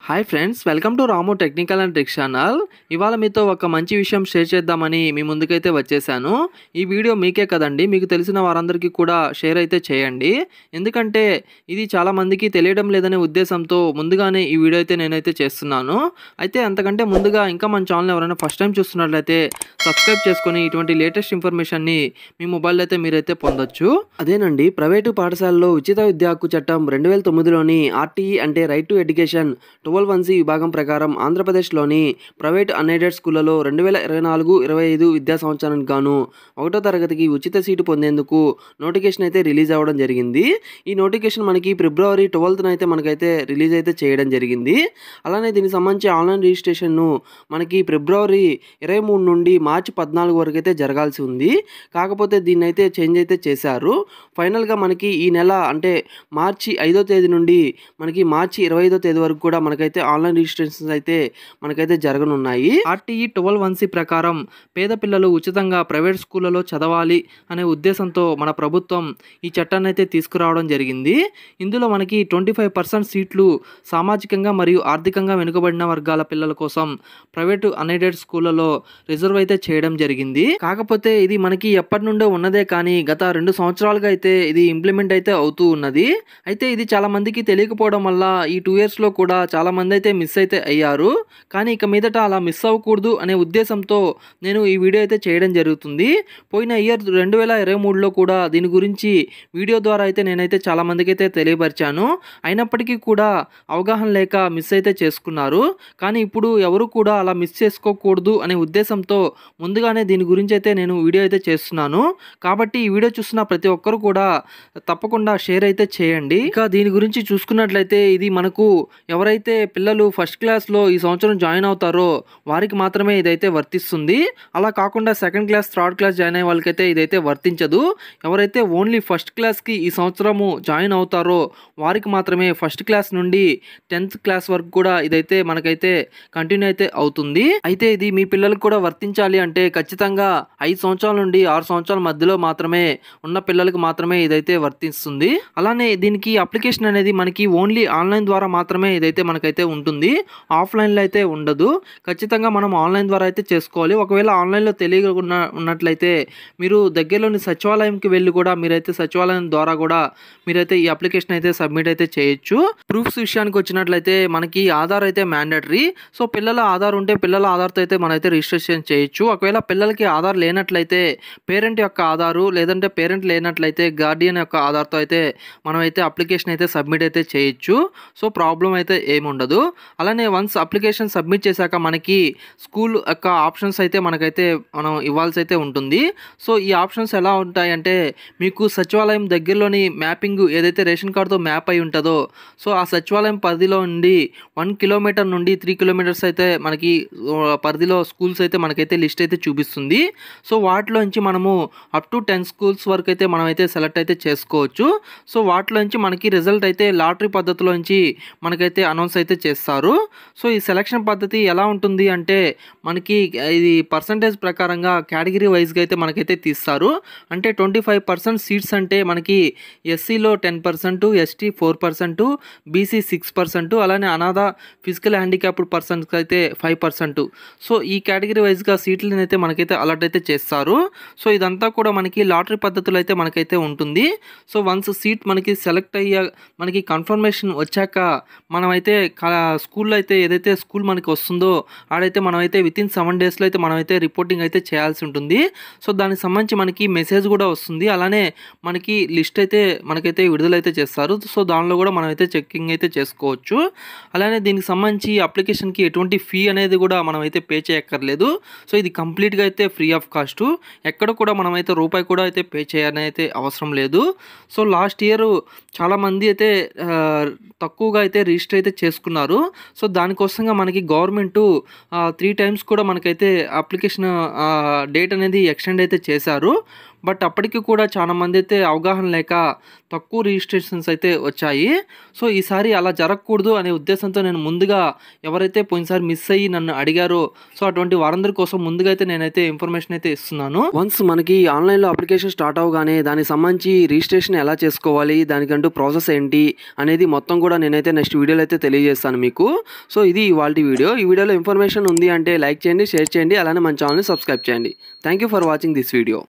Hi friends, welcome to Ramu technical and tricks channel. ఇవాళ మీతో ఒక మంచి విషయం షేర్ చేద్దామని మీ ముందుకైతే వచ్చేసాను. ఈ వీడియో మీకే కదండి, మీకు తెలిసిన వారందరికీ కూడా షేర్ అయితే చేయండి. ఎందుకంటే ఇది చాలామందికి తెలియడం లేదనే ఉద్దేశంతో ముందుగానే ఈ వీడియో అయితే నేనైతే చేస్తున్నాను. అయితే అంతకంటే ముందుగా ఇంకా మన ఛానల్ ఎవరైనా ఫస్ట్ టైం చూస్తున్నట్లయితే సబ్స్క్రైబ్ చేసుకొని ఇటువంటి లేటెస్ట్ ఇన్ఫర్మేషన్ని మీ మొబైల్ అయితే మీరైతే పొందొచ్చు. అదేనండి, ప్రైవేటు పాఠశాలలో ఉచిత విద్యా హక్కు చట్టం 2009లోని ఆర్టీఈ అంటే రైట్ టు ఎడ్యుకేషన్ 12(1)(c) విభాగం ప్రకారం ఆంధ్రప్రదేశ్లోని ప్రైవేట్ అన్ఎయిడెడ్ స్కూళ్లలో 2024-25 విద్యా సంవత్సరానికి గాను 1వ తరగతికి ఉచిత సీటు పొందేందుకు నోటిఫికేషన్ అయితే రిలీజ్ అవ్వడం జరిగింది. ఈ నోటిఫికేషన్ మనకి ఫిబ్రవరి 12న అయితే మనకైతే రిలీజ్ అయితే చేయడం జరిగింది. అలానే దీనికి సంబంధించి ఆన్లైన్ రిజిస్ట్రేషన్ను మనకి ఫిబ్రవరి 23 నుండి మార్చి 14 వరకు అయితే జరగాల్సి ఉంది. కాకపోతే దీన్ని అయితే చేంజ్ అయితే చేశారు. ఫైనల్గా మనకి ఈ నెల అంటే మార్చి 5వ తేదీ నుండి మనకి మార్చి 25వ తేదీ వరకు కూడా మనకైతే ఆన్లైన్ రిజిస్ట్రేషన్స్ అయితే మనకైతే జరగనున్నాయి. ఆర్టీఈ 12(1)(c) ప్రకారం పేద పిల్లలు ఉచితంగా ప్రైవేట్ స్కూళ్ళలో చదవాలి అనే ఉద్దేశంతో మన ప్రభుత్వం ఈ చట్టాన్ని అయితే తీసుకురావడం జరిగింది. ఇందులో మనకి 25% సీట్లు సామాజికంగా మరియు ఆర్థికంగా వెనుకబడిన వర్గాల పిల్లల కోసం ప్రైవేటు అన్ఎయిడెడ్ స్కూళ్ళలో రిజర్వ్ అయితే చేయడం జరిగింది. కాకపోతే ఇది మనకి ఎప్పటి నుండో ఉన్నదే కానీ గత 2 సంవత్సరాలుగా అయితే ఇది ఇంప్లిమెంట్ అయితే అవుతూ ఉన్నది. అయితే ఇది చాలా మందికి తెలియకపోవడం వల్ల ఈ 2 ఇయర్స్లో కూడా చాలా మంది అయితే మిస్ అయితే అయ్యారు. కానీ ఇక మీదట అలా మిస్ అవ్వకూడదు అనే ఉద్దేశంతో నేను ఈ వీడియో అయితే చేయడం జరుగుతుంది. పోయిన ఇయర్ 2023లో కూడా దీని గురించి వీడియో ద్వారా అయితే నేనైతే చాలా మందికి అయితే తెలియపరిచాను. అయినప్పటికీ కూడా అవగాహన లేక మిస్ అయితే చేసుకున్నారు. కానీ ఇప్పుడు ఎవరు కూడా అలా మిస్ చేసుకోకూడదు అనే ఉద్దేశంతో ముందుగానే దీని గురించి అయితే నేను వీడియో అయితే చేస్తున్నాను. కాబట్టి ఈ వీడియో చూస్తున్న ప్రతి ఒక్కరు కూడా తప్పకుండా షేర్ అయితే చేయండి. ఇంకా దీని గురించి చూసుకున్నట్లయితే ఇది మనకు ఎవరైతే పిల్లలు ఫస్ట్ క్లాస్లో ఈ సంవత్సరం జాయిన్ అవుతారో వారికి మాత్రమే ఇదైతే వర్తిస్తుంది. అలా కాకుండా second class, third class join అయ్యే వాళ్ళకైతే ఇదైతే వర్తించదు. ఎవరైతే ఓన్లీ ఫస్ట్ క్లాస్కి ఈ సంవత్సరము జాయిన్ అవుతారో వారికి మాత్రమే ఫస్ట్ క్లాస్ నుండి 10th క్లాస్ వరకు కూడా ఇదైతే మనకైతే కంటిన్యూ అయితే అవుతుంది. అయితే ఇది మీ పిల్లలకు కూడా వర్తించాలి అంటే ఖచ్చితంగా 5 సంవత్సరాల నుండి 6 సంవత్సరాల మధ్యలో మాత్రమే ఉన్న పిల్లలకు మాత్రమే ఇదైతే వర్తిస్తుంది. అలానే దీనికి అప్లికేషన్ అనేది మనకి ఓన్లీ ఆన్లైన్ ద్వారా మాత్రమే ఇదైతే మనకైతే ఉంటుంది. ఆఫ్లైన్లో అయితే ఉండదు. ఖచ్చితంగా మనం ఆన్లైన్ ద్వారా అయితే చేసుకోవాలి. ఒకవేళ ఆన్లైన్లో తెలియకుండా ఉన్నట్లయితే మీరు దగ్గరలోని సచివాలయంకి వెళ్ళి కూడా మీరైతే సచివాలయం ద్వారా కూడా మీరైతే ఈ అప్లికేషన్ అయితే సబ్మిట్ అయితే చేయొచ్చు. ప్రూఫ్స్ విషయానికి వచ్చినట్లయితే మనకి ఆధార్ అయితే మ్యాండేటరీ. సో పిల్లల ఆధార్ ఉంటే పిల్లల ఆధార్తో అయితే మనమైతే రిజిస్ట్రేషన్ చేయొచ్చు. ఒకవేళ పిల్లలకి ఆధార్ లేనట్లయితే పేరెంట్ యొక్క ఆధారు, లేదంటే పేరెంట్ లేనట్లయితే గార్డియన్ యొక్క ఆధార్తో అయితే మనమైతే అప్లికేషన్ అయితే సబ్మిట్ అయితే చేయొచ్చు. సో ప్రాబ్లం అయితే ఏముండదు. అలానే వన్స్ అప్లికేషన్ సబ్మిట్ చేశాక మనకి స్కూల్ యొక్క ఆప్షన్స్ అయితే మనకైతే మనం ఇవ్వాల్సి అయితే ఉంటుంది. సో ఈ ఆప్షన్స్ ఎలా ఉంటాయంటే మీకు సచివాలయం దగ్గరలోని మ్యాపింగ్ ఏదైతే రేషన్ కార్డుతో మ్యాప్ అయి ఉంటుందో సో ఆ సచివాలయం పరిధిలో నుండి 1 కిలోమీటర్ నుండి 3 కిలోమీటర్స్ అయితే మనకి పరిధిలో స్కూల్స్ అయితే మనకైతే లిస్ట్ అయితే చూపిస్తుంది. సో వాటిలోంచి మనము అప్ టు 10 స్కూల్స్ వరకు అయితే మనమైతే సెలెక్ట్ అయితే చేసుకోవచ్చు. సో వాటిలోంచి మనకి రిజల్ట్ అయితే లాటరీ పద్ధతిలోంచి మనకైతే అనౌన్స్ అయితే చేస్తారు. సో ఈ సెలక్షన్ పద్ధతి ఎలా ఉంటుంది అంటే మనకి ఇది పర్సంటేజ్ ప్రకారంగా కేటగిరీ వైజ్గా అయితే మనకైతే తీస్తారు. అంటే 25% సీట్స్ అంటే మనకి ఎస్సీలో 10%, ఎస్టీ 4%, బీసీ 6%, అలానే అనాథ, ఫిజికల్ హ్యాండిక్యాప్డ్ పర్సన్స్కి అయితే 5%. సో ఈ కేటగిరీ వైజ్గా సీట్లను అయితే మనకైతే అలాట్ అయితే చేస్తారు. సో ఇదంతా కూడా మనకి లాటరీ పద్ధతిలో అయితే మనకైతే ఉంటుంది. సో వన్స్ సీట్ మనకి సెలెక్ట్ అయ్యా మనకి కన్ఫర్మేషన్ వచ్చాక మనమైతే స్కూల్లో అయితే ఏదైతే స్కూల్ మనకి వస్తుందో ఆడైతే మనమైతే వితిన్ 7 డేస్లో అయితే మనమైతే రిపోర్టింగ్ అయితే చేయాల్సి ఉంటుంది. సో దానికి సంబంధించి మనకి మెసేజ్ కూడా వస్తుంది. అలానే మనకి లిస్ట్ అయితే మనకైతే విడుదలైతే చేస్తారు. సో దానిలో కూడా మనమైతే చెక్కింగ్ అయితే చేసుకోవచ్చు. అలానే దీనికి సంబంధించి అప్లికేషన్కి ఎటువంటి ఫీ అనేది కూడా మనమైతే పే చేయక్కర్లేదు. సో ఇది కంప్లీట్గా అయితే ఫ్రీ ఆఫ్ కాస్ట్. ఎక్కడ కూడా మనమైతే రూపాయి కూడా అయితే పే చేయని అయితే అవసరం లేదు. సో లాస్ట్ ఇయర్ చాలామంది అయితే తక్కువగా అయితే రిజిస్టర్ అయితే చేసుకున్నారు. సో దానికోసంగా మనకి గవర్నమెంట్ 3 times కూడా మనకైతే అప్లికేషన్ డేట్ అనేది ఎక్స్టెండ్ అయితే చేశారు. బట్ అప్పటికి కూడా చాలా మంది అయితే అవగాహన లేక తక్కువ రిజిస్ట్రేషన్స్ అయితే వచ్చాయి. సో ఈసారి అలా జరగకూడదు అనే ఉద్దేశంతో నేను ముందుగా ఎవరైతే పోయినసారి మిస్ అయ్యి నన్ను అడిగారో సో అటువంటి వారందరి కోసం ముందుగా అయితే నేనైతే ఇన్ఫర్మేషన్ అయితే ఇస్తున్నాను. వన్స్ మనకి ఆన్లైన్లో అప్లికేషన్ స్టార్ట్ అవగానే దానికి సంబంధించి రిజిస్ట్రేషన్ ఎలా చేసుకోవాలి, దానికంటూ ప్రాసెస్ ఏంటి అనేది మొత్తం కూడా నేనైతే నెక్స్ట్ వీడియోలో అయితే తెలియజేస్తాను మీకు. సో ఇది ఇవాల్టి వీడియో. ఈ వీడియోలో ఇన్ఫర్మేషన్ ఉంది అంటే లైక్ చేయండి, షేర్ చేయండి, అలానే మన ఛానల్ని సబ్స్క్రైబ్ చేయండి. Thank you for watching this video.